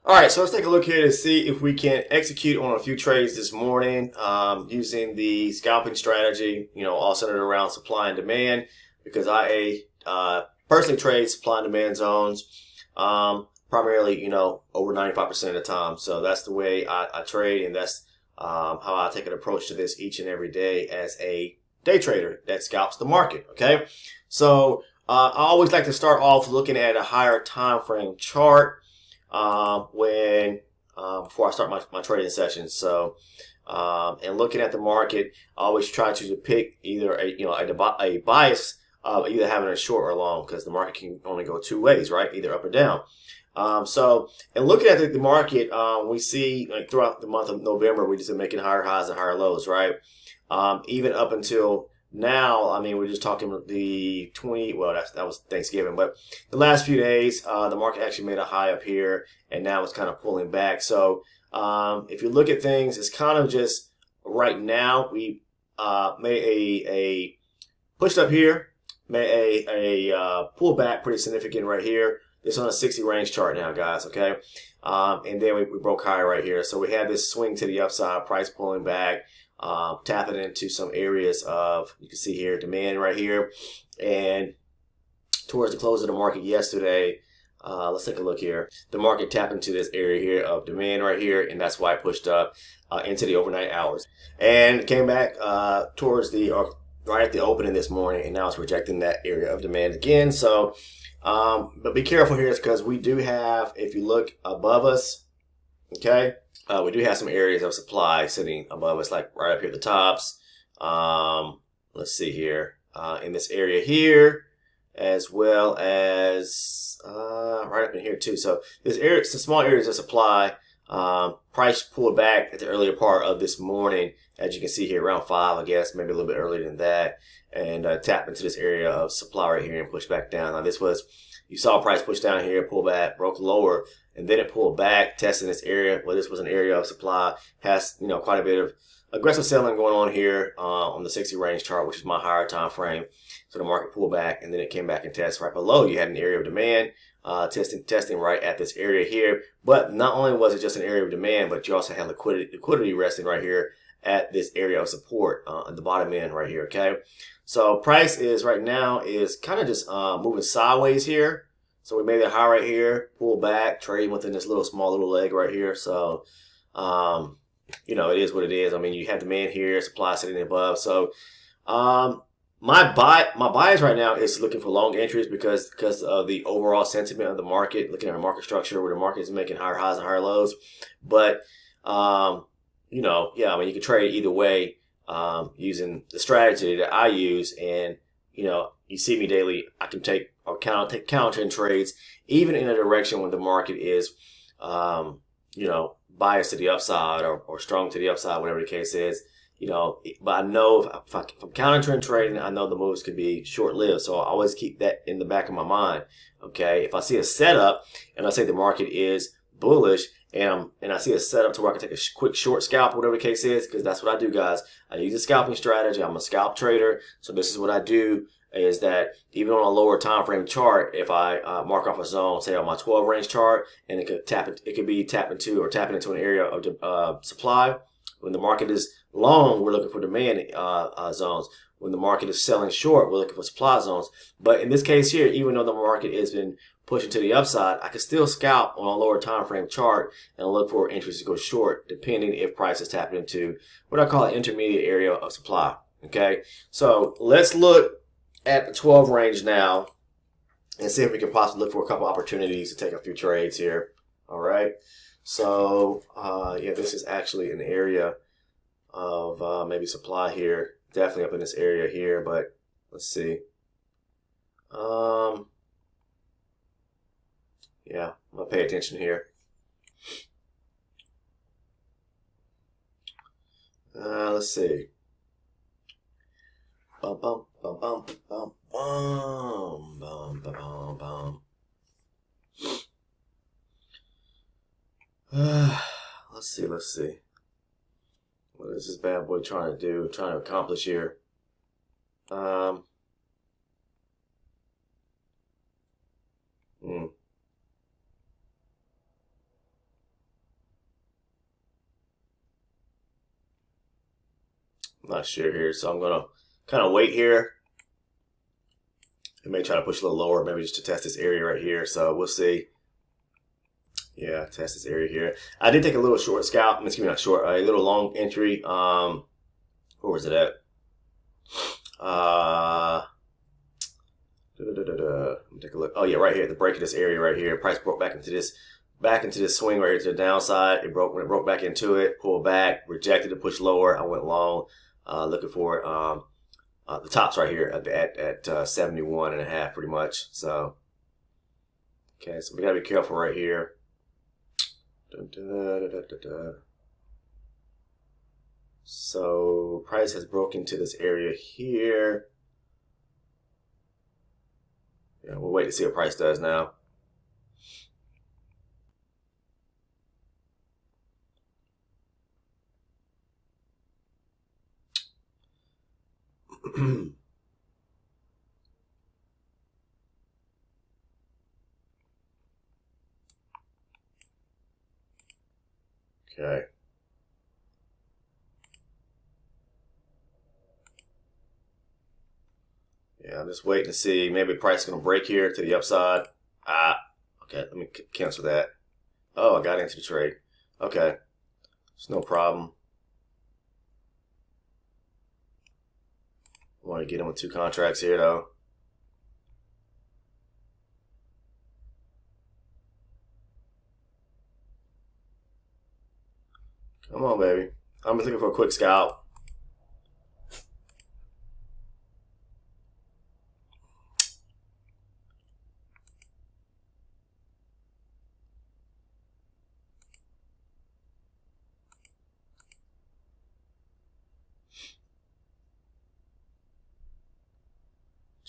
All right, so let's take a look here to see if we can execute on a few trades this morning using the scalping strategy, all centered around supply and demand because I personally trade supply and demand zones primarily, over 95% of the time. So that's the way I trade, and that's how I take an approach to this each and every day as a day trader that scalps the market, okay? So I always like to start off looking at a higher time frame chart when before I start my trading sessions. So and looking at the market, I always try to depict either a bias of either having a short or long because the market can only go two ways, right? Either up or down. So and looking at the market, we see like throughout the month of November, we just been making higher highs and higher lows, right? Even up until now, I mean, we're just talking the 20. Well, that was Thanksgiving, but the last few days, the market actually made a high up here, and now it's kind of pulling back. So if you look at things, it's kind of just right now we made a pushed up here, made a pullback pretty significant right here. This on a 60 range chart now, guys. Okay, and then we broke high right here. So we had this swing to the upside, price pulling back. Tapping into some areas of, you can see here, demand right here. And towards the close of the market yesterday, let's take a look here. The market tapped into this area here of demand right here, and that's why it pushed up into the overnight hours. And came back towards right at the opening this morning, and now it's rejecting that area of demand again. So, but be careful here because we do have, if you look above us, okay, we do have some areas of supply sitting above us, like right up here at the tops. Let's see here, in this area here, as well as right up in here too. So this area, some small areas of supply. Price pulled back at the earlier part of this morning, as you can see here, around 5, I guess, maybe a little bit earlier than that, and tapped into this area of supply right here and pushed back down. Now this was, you saw price push down here, pull back, broke lower, and then it pulled back, testing this area. Well, this was an area of supply, has quite a bit of aggressive selling going on here on the 60 range chart, which is my higher time frame. So the market pulled back, and then it came back and tested right below. You had an area of demand, testing right at this area here. But not only was it just an area of demand, but you also had liquidity resting right here at this area of support at the bottom end right here. Okay, so price is right now is kind of just moving sideways here. So we made a high right here, pull back, trading within this small little leg right here. So, it is what it is. I mean, you have demand here, supply sitting above. So, my bias right now is looking for long entries because of the overall sentiment of the market, looking at a market structure where the market is making higher highs and higher lows. But, yeah, I mean, you can trade either way using the strategy that I use. And, you see me daily, I can take counter trades, even in a direction when the market is, biased to the upside or strong to the upside, whatever the case is. But I know if I'm counter trading, I know the moves could be short-lived. So I always keep that in the back of my mind. Okay, if I see a setup and I say the market is bullish, and I see a setup to where I can take a quick short scalp, whatever the case is, because that's what I do, guys. I use a scalping strategy. I'm a scalp trader, so this is what I do. Is that even on a lower time frame chart, if I mark off a zone, say on my 12 range chart, and it could be tapping into an area of supply. When the market is long, we're looking for demand zones. When the market is selling short, we're looking for supply zones. But in this case here, even though the market has been pushing to the upside, I can still scalp on a lower time frame chart and look for entries to go short, depending if price is tapping into what I call an intermediate area of supply. Okay, so let's look at the 12 range now and see if we can possibly look for a couple opportunities to take a few trades here. All right, so yeah, this is actually an area of maybe supply here, definitely up in this area here, but let's see. Yeah, I'm gonna pay attention here. Let's see. Bum, bum, bum, bum, bum, bum, bum, bum, bum. Let's see. What is this bad boy trying to do, trying to accomplish here? I'm not sure here, so I'm gonna kind of wait here. I may try to push a little lower, maybe just to test this area right here. So we'll see. Yeah, test this area here. I did take a little short scalp. Excuse me, not short. A little long entry. Where was it at? Let me take a look. Oh yeah, right here. The break of this area right here. Price broke back into this swing right here to the downside. When it broke back into it, pulled back, rejected to push lower. I went long, looking for the tops right here at 71 and a half, pretty much. So okay, so we gotta be careful right here. So price has broken into this area here. Yeah, we'll wait to see what price does now. Okay. Yeah, I'm just waiting to see. Maybe price is going to break here to the upside. Okay. Let me cancel that. Oh, I got into the trade. Okay. It's no problem. I want to get in with 2 contracts here, though. Come on, baby. I'm just looking for a quick scalp.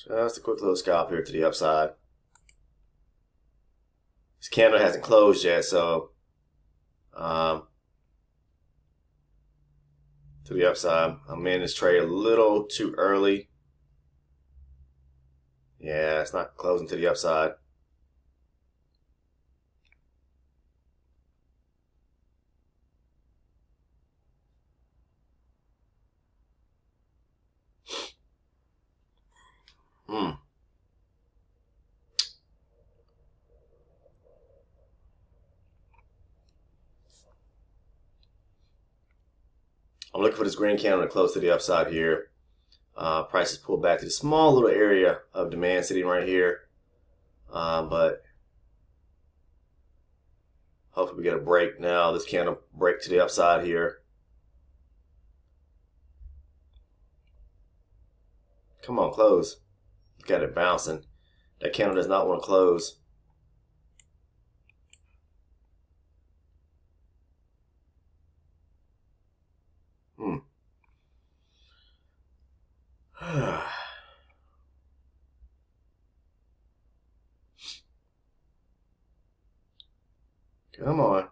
Just a quick little scalp here to the upside. This candle hasn't closed yet, so to the upside. I'm in this trade a little too early. Yeah, it's not closing to the upside. I'm looking for this green candle to close to the upside here. Price is pulled back to the small little area of demand sitting right here. But hopefully we get a break now. This candle break to the upside here. Come on, close. Got it bouncing. That candle does not want to close. Come on.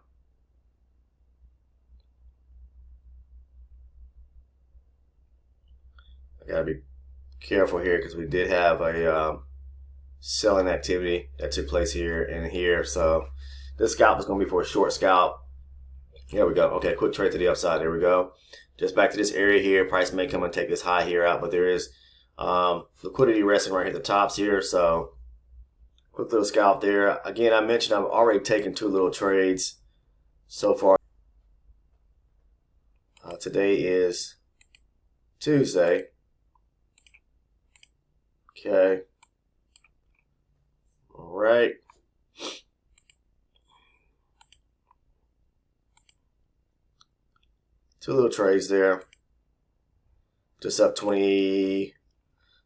I gotta be careful here because we did have a selling activity that took place here and here. So this scalp is going to be for a short scalp. Here we go. Okay, quick trade to the upside. There we go. Just back to this area here. Price may come and take this high here out, but there is liquidity resting right here at the tops here. So quick little scalp there. Again, I mentioned I've already taken 2 little trades so far. Today is Tuesday. Okay. All right. Two little trades there. Just up 20,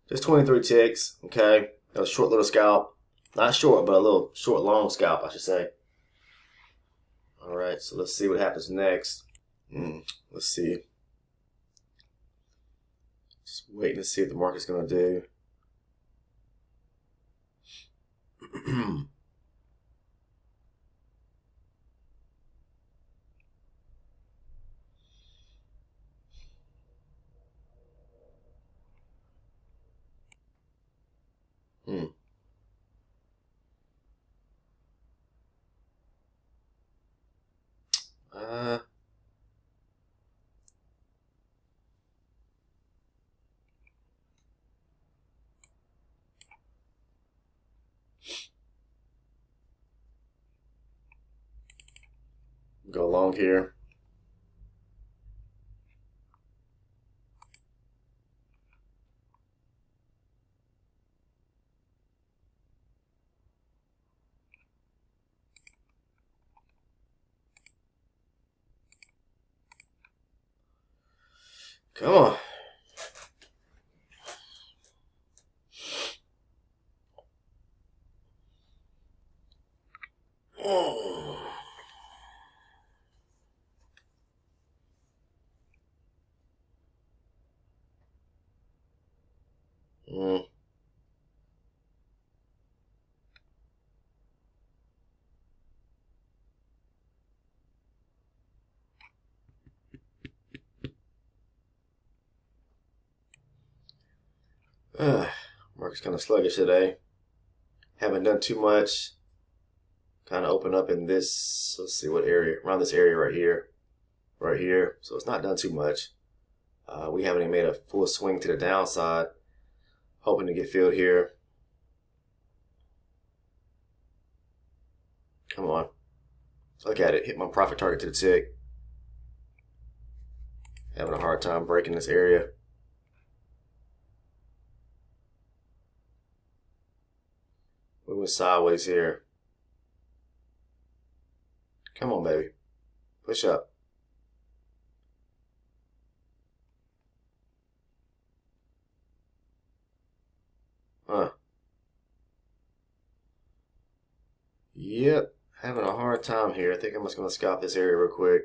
just 23 ticks. Okay. That was a short little scalp. Not short, but a little short, long scalp, I should say. All right. So let's see what happens next. Let's see. Just waiting to see what the market's going to do. Go long here. Come on. Mm. Market's kind of sluggish today. Haven't done too much. Kind of open up in this, let's see what area, around this area right here. Right here. So it's not done too much. We haven't even made a full swing to the downside. Hoping to get filled here. Come on. Look at it. Hit my profit target to the tick. Having a hard time breaking this area. We went sideways here. Come on, baby. Push up. Huh. Yep. Having a hard time here. I think I'm just going to scalp this area real quick.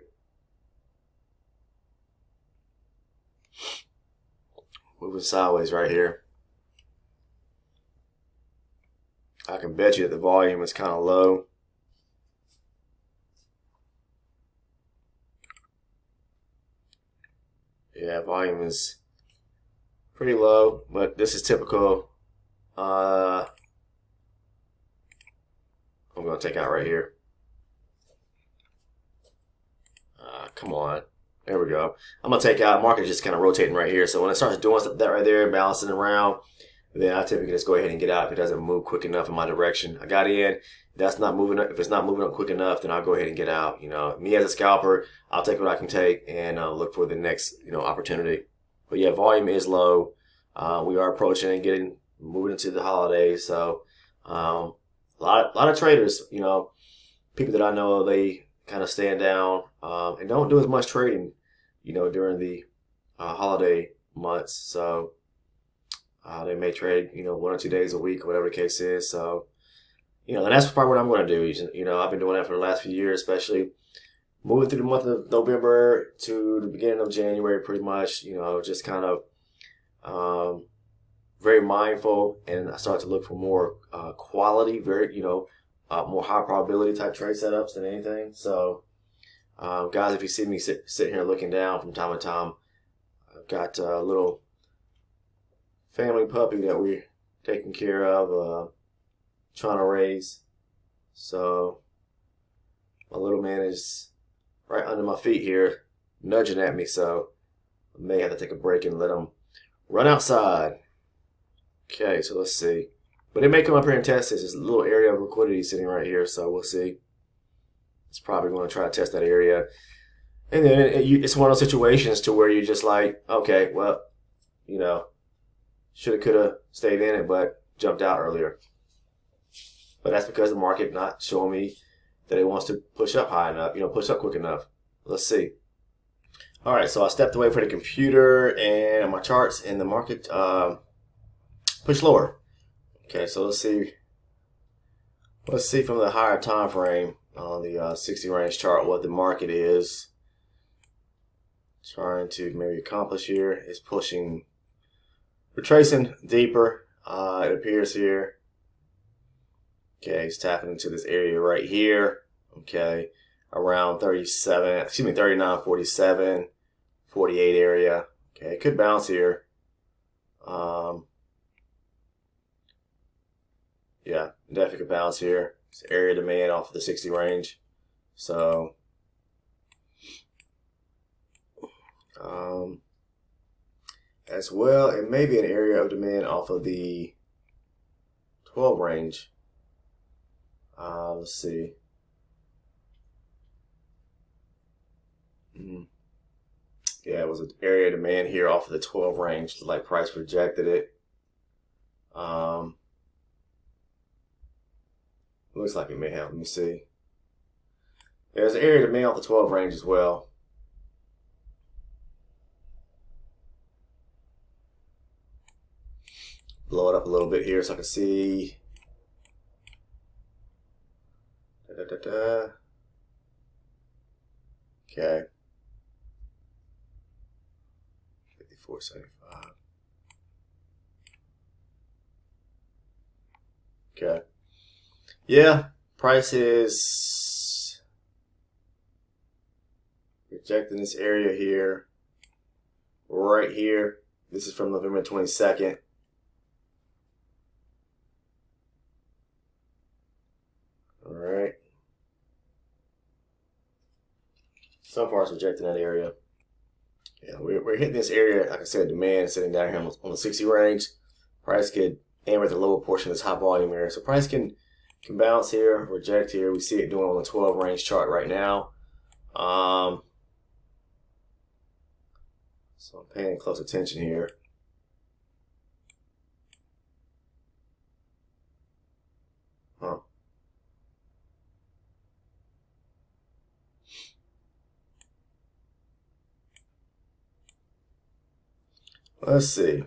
Moving sideways right here. I can bet you that the volume is kind of low. Yeah, volume is pretty low, but this is typical. I'm going to take out right here. Come on. There we go. I'm going to take out. Market just kind of rotating right here. So when it starts doing that right there, bouncing around, then I typically just go ahead and get out if it doesn't move quick enough in my direction. I got in. That's not moving up. If it's not moving up quick enough, then I'll go ahead and get out. You know, me as a scalper, I'll take what I can take and look for the next, opportunity. But yeah, volume is low. We are approaching and moving into the holidays. So a lot of traders, people that I know, they kind of stand down and don't do as much trading, during the holiday months. So they may trade, 1 or 2 days a week, or whatever the case is. So, and that's probably what I'm going to do. I've been doing that for the last few years, especially moving through the month of November to the beginning of January, pretty much, just kind of very mindful. And I start to look for more quality, very, more high probability type trade setups than anything. So, guys, if you see me sitting here looking down from time to time, I've got a little family puppy that we're taking care of, trying to raise. So my little man is right under my feet here, nudging at me. So I may have to take a break and let him run outside. Okay, so let's see. But it may come up here and test this. There's a little area of liquidity sitting right here, so we'll see. It's probably going to try to test that area. And then it's one of those situations to where you're just like, okay, well, shoulda, coulda stayed in it, but jumped out earlier. But that's because the market not showing me that it wants to push up high enough, push up quick enough. Let's see. All right, so I stepped away from the computer and my charts, and the market pushed lower. Okay, so let's see. Let's see from the higher time frame on the 60 range chart what the market is trying to maybe accomplish here. It's pushing. We're tracing deeper, it appears here. Okay, it's tapping into this area right here. Okay, around 39, 47, 48 area. Okay, it could bounce here. Yeah, definitely could bounce here. It's area demand off of the 60 range. So, as well, it may be an area of demand off of the 12 range. Let's see. was an area of demand here off of the 12 range, like price rejected it. Looks like it may have. Let me see. There's an area of demand off the 12 range as well. Blow it up a little bit here so I can see. Okay. 54.75. Okay. Yeah, price is rejecting this area here, right here. This is from November 22nd. All right. So far, it's rejecting that area. Yeah, we're hitting this area, like I said, demand sitting down here on the 60 range. Price could aim at the lower portion of this high volume area. So price can bounce here, reject here. We see it doing on the 12 range chart right now. So I'm paying close attention here. Huh. Let's see.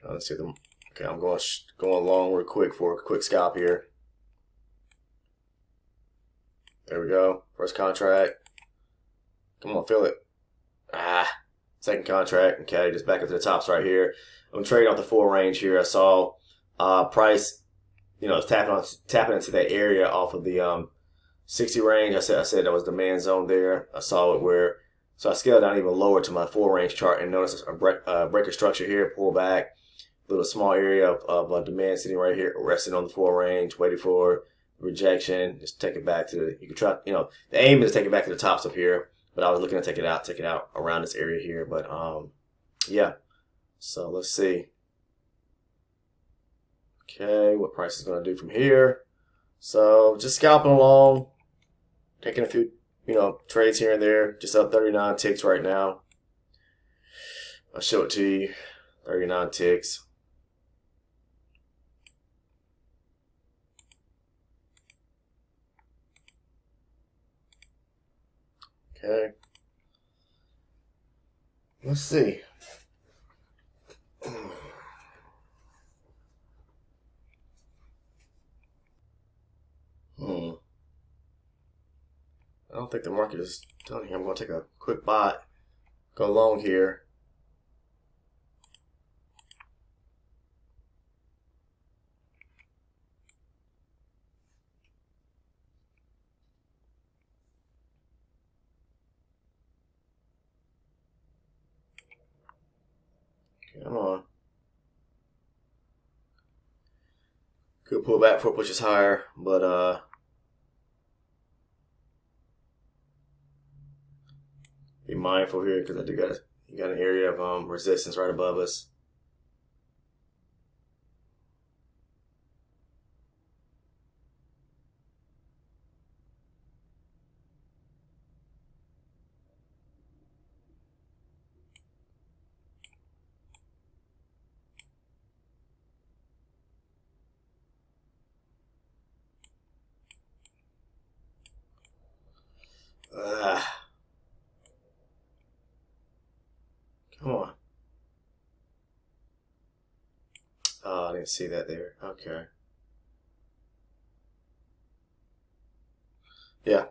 Trying to see them. Okay, I'm going long real quick for a quick scalp here. There we go. First contract. Come on, fill it. Second contract. Okay, just back up to the tops right here. I'm trading off the 4 range here. I saw price, tapping into that area off of the 60 range. I said that was demand zone there. I saw it so I scaled down even lower to my 4 range chart and notice a breaker structure here, pull back. Little small area of demand sitting right here, resting on the 4 range, waiting for rejection. Just take it back to you can try. The aim is to take it back to the tops up here, but I was looking to take it out around this area here. But yeah. So let's see. Okay, what price is going to do from here? So just scalping along, taking a few trades here and there. Just up 39 ticks right now. I'll show it to you. 39 ticks. Okay. Let's see. I don't think the market is done here. I'm going to take a quick buy, go long here. Come on. Could pull back before it pushes higher, but be mindful here because I do got an area of resistance right above us. Come on. Oh, I didn't see that there. Okay. Yeah.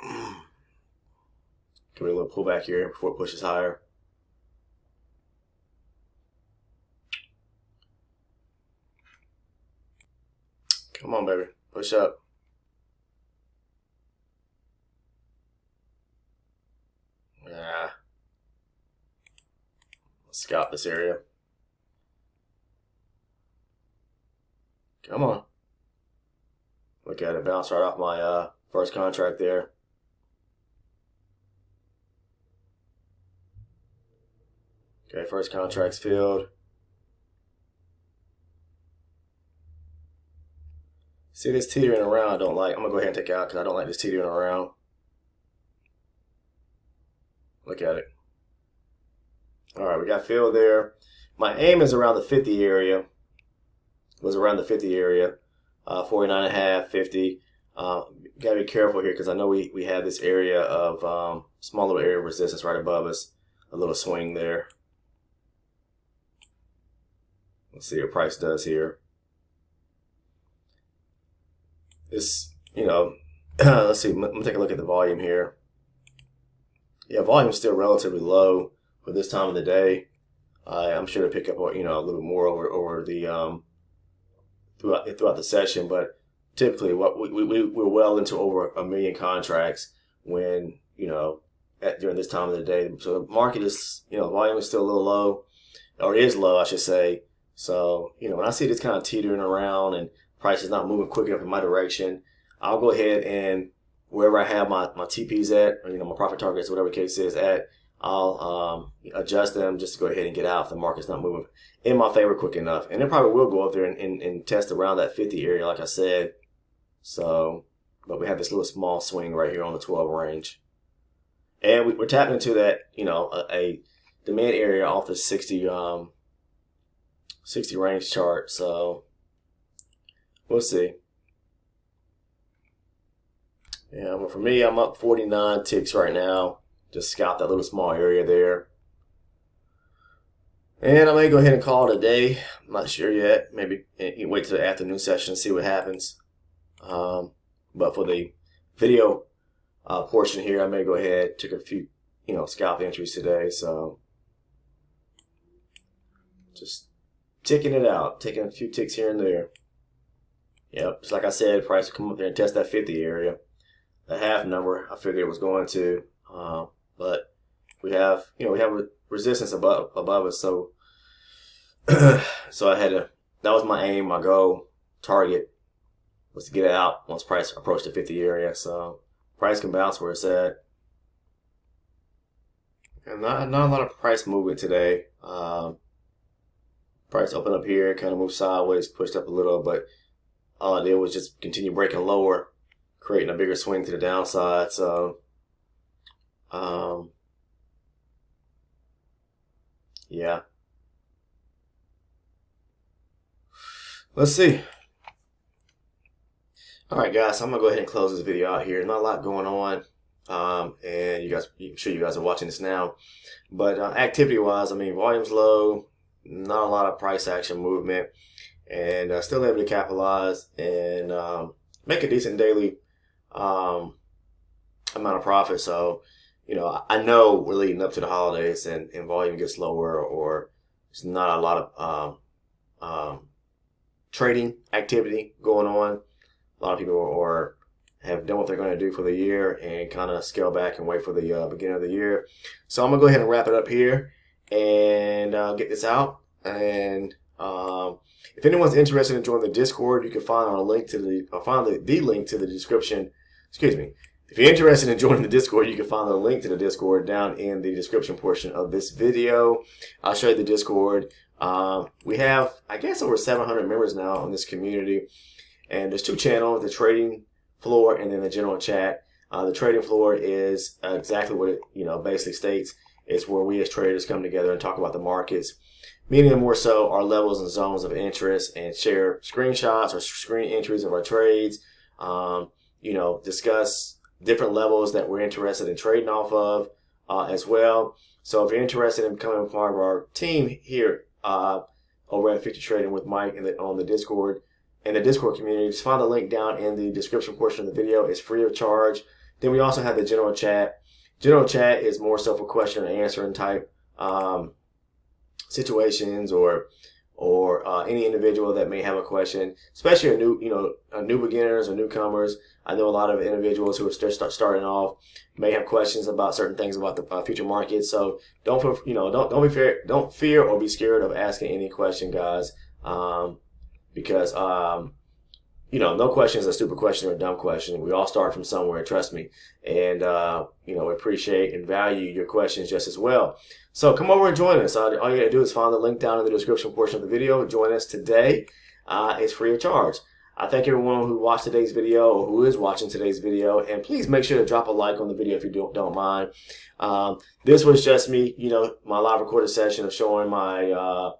Give me a little pullback here before it pushes higher. Come on, baby. Push up. Yeah. Let's scalp this area. Come on. Look at it, bounce right off my first contract there. Okay, first contract's filled. See this teetering around I don't like. I'm going to go ahead and take it out because I don't like this teetering around. Look at it. Alright, we got filled there. My aim is around the 50 area. Was around the 50 area. 49.5, 50. Gotta be careful here because I know we had this area of small little area of resistance right above us. A little swing there. Let's see what price does here. This, let's see. Let me take a look at the volume here. Yeah, volume's still relatively low for this time of the day. I'm sure to pick up, a little bit more over the throughout the session, but typically we're well into over 1 million contracts when during this time of the day. So the market is volume is still a little low, or is low, I should say. So when I see this kind of teetering around and price is not moving quick enough in my direction, I'll go ahead and wherever I have my TPs at, or my profit targets, whatever the case is at, I'll adjust them just to go ahead and get out if the market's not moving in my favor quick enough. And it probably will go up there and test around that 50 area, like I said. So, but we have this little small swing right here on the 12 range. And we're tapping into that, a demand area off the 60 range chart. So, we'll see. Yeah, but for me, I'm up 49 ticks right now. Just scalp that little small area there. And I may go ahead and call it a day. I'm not sure yet. Maybe wait till the afternoon session and see what happens. But for the video portion here, I may go ahead, took a few, scalp entries today. So just ticking it out, taking a few ticks here and there. Yep, just like I said, price will come up there and test that 50 area. The half number, I figured it was going to. But we have, we have resistance above us, so so I had to. That was my aim, my goal, target was to get it out once price approached the 50 area. So price can bounce where it's at, and not a lot of price movement today. Price opened up here, kind of moved sideways, pushed up a little, but all I did was just continue breaking lower, creating a bigger swing to the downside. So. Yeah. Let's see. All right, guys. So I'm gonna go ahead and close this video out here. Not a lot going on, and I'm sure you guys are watching this now. But activity-wise, I mean, volume's low, not a lot of price action movement, and still able to capitalize and make a decent daily amount of profit. So. I know we're leading up to the holidays and volume gets lower, or there's not a lot of trading activity going on. A lot of people have done what they're going to do for the year and kind of scale back and wait for the beginning of the year. So I'm going to go ahead and wrap it up here and get this out. And if anyone's interested in joining the Discord, you can find the link to the link to the description. Excuse me. If you're interested in joining the Discord, you can find the link to the Discord down in the description portion of this video. I'll show you the Discord. We have, I guess, over 700 members now on this community. And there's 2 channels, the trading floor and then the general chat. The trading floor is exactly what it basically states. It's where we as traders come together and talk about the markets. Meaning more so our levels and zones of interest, and share screenshots or screen entries of our trades. Discuss different levels that we're interested in trading off of as well. So if you're interested in becoming part of our team here over at 50 Trading with Mike on the Discord and the Discord community, just find the link down in the description portion of the video. It's free of charge. Then we also have the general chat. General chat is more so for question and answering type situations, or any individual that may have a question, especially a new beginners or newcomers. I know a lot of individuals who are just starting off may have questions about certain things about the future market. So don't fear or be scared of asking any question, guys. because no question is a stupid question or a dumb question. We all start from somewhere, trust me. And, we appreciate and value your questions just as well. So come over and join us. All you got to do is find the link down in the description portion of the video. Join us today. It's free of charge. I thank everyone who watched today's video or who is watching today's video. And please make sure to drop a like on the video if you don't mind. This was just me, my live recorded session of showing my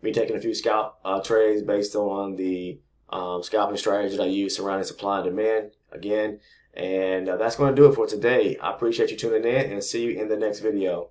me taking a few scalp trades based on the scalping strategy that I use surrounding supply and demand again. And that's going to do it for today. I appreciate you tuning in and see you in the next video.